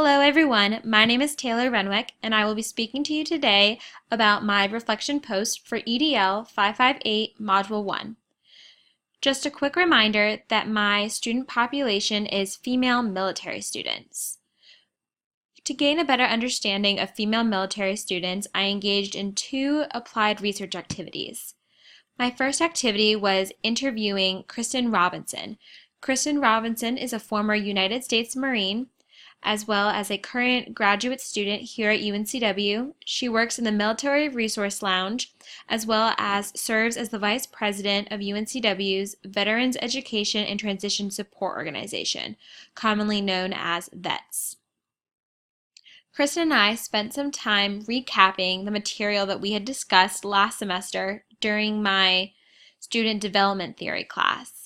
Hello everyone, my name is Taylor Renwick and I will be speaking to you today about my reflection post for EDL 558 Module 1. Just a quick reminder that my student population is female military students. To gain a better understanding of female military students, I engaged in two applied research activities. My first activity was interviewing Kristen Robinson. Kristen Robinson is a former United States Marine, as well as a current graduate student here at UNCW. She works in the Military Resource Lounge, as well as serves as the Vice President of UNCW's Veterans Education and Transition Support Organization, commonly known as VETS. Kristen and I spent some time recapping the material that we had discussed last semester during my student development theory class.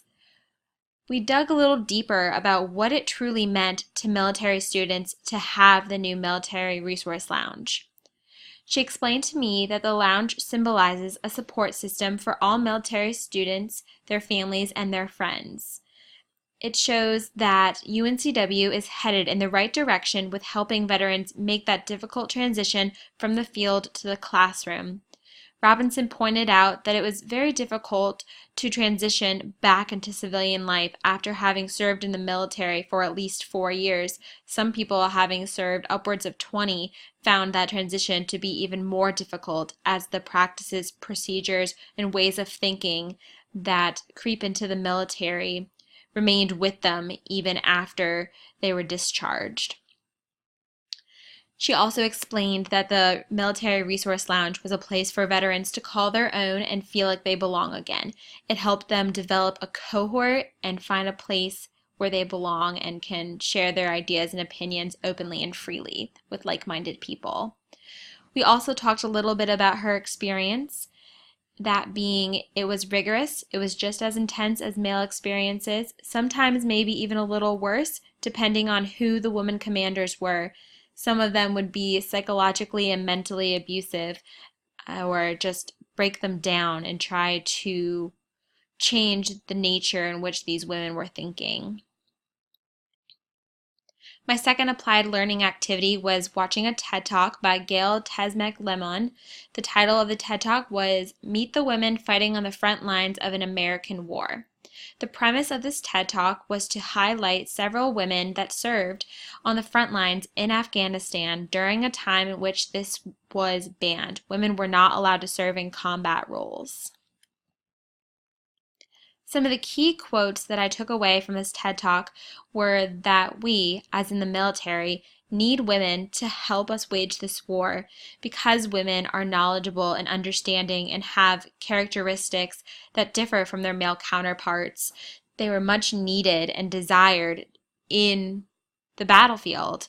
We dug a little deeper about what it truly meant to military students to have the new Military Resource Lounge. She explained to me that the lounge symbolizes a support system for all military students, their families, and their friends. It shows that UNCW is headed in the right direction with helping veterans make that difficult transition from the field to the classroom. Robinson pointed out that it was very difficult to transition back into civilian life after having served in the military for at least 4 years. Some people, having served upwards of 20, found that transition to be even more difficult as the practices, procedures, and ways of thinking that creep into the military remained with them even after they were discharged. She also explained that the Military Resource Lounge was a place for veterans to call their own and feel like they belong again. It helped them develop a cohort and find a place where they belong and can share their ideas and opinions openly and freely with like-minded people. We also talked a little bit about her experience, that being it was rigorous, it was just as intense as male experiences, sometimes maybe even a little worse, depending on who the women commanders were. Some of them would be psychologically and mentally abusive or just break them down and try to change the nature in which these women were thinking. My second applied learning activity was watching a TED Talk by Gail Tesmek-Lemon. The title of the TED Talk was Meet the Women Fighting on the Front Lines of an American War. The premise of this TED Talk was to highlight several women that served on the front lines in Afghanistan during a time in which this was banned. Women were not allowed to serve in combat roles. Some of the key quotes that I took away from this TED Talk were that we, as in the military, need women to help us wage this war because women are knowledgeable and understanding and have characteristics that differ from their male counterparts. They were much needed and desired in the battlefield,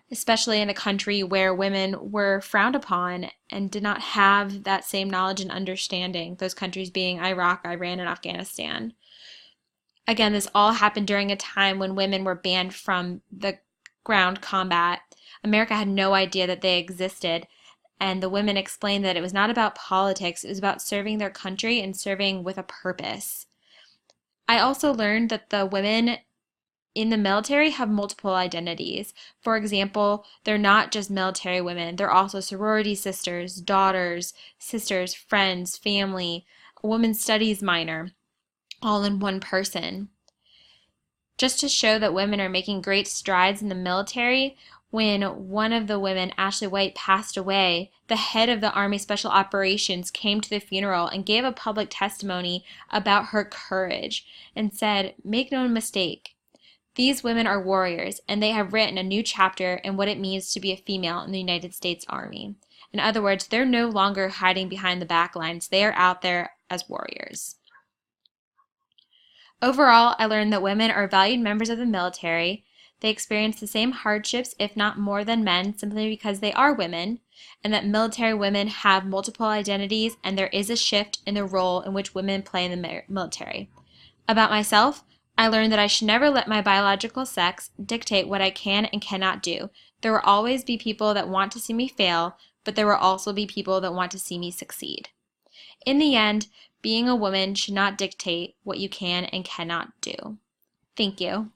especially in a country where women were frowned upon and did not have that same knowledge and understanding, those countries being Iraq, Iran, and Afghanistan. Again, this all happened during a time when women were banned from the ground combat. America had no idea that they existed, and the women explained that it was not about politics, it was about serving their country and serving with a purpose. I also learned that the women in the military have multiple identities. For example, they're not just military women, they're also sorority sisters, daughters, sisters, friends, family, a women's studies minor, all in one person. Just to show that women are making great strides in the military, when one of the women, Ashley White, passed away, the head of the Army Special Operations came to the funeral and gave a public testimony about her courage and said, "Make no mistake, these women are warriors, and they have written a new chapter in what it means to be a female in the United States Army." In other words, they're no longer hiding behind the back lines. They are out there as warriors. Overall, I learned that women are valued members of the military. They experience the same hardships, if not more than men, simply because they are women, and that military women have multiple identities, and there is a shift in the role in which women play in the military. About myself, I learned that I should never let my biological sex dictate what I can and cannot do. There will always be people that want to see me fail, but there will also be people that want to see me succeed. In the end, being a woman should not dictate what you can and cannot do. Thank you.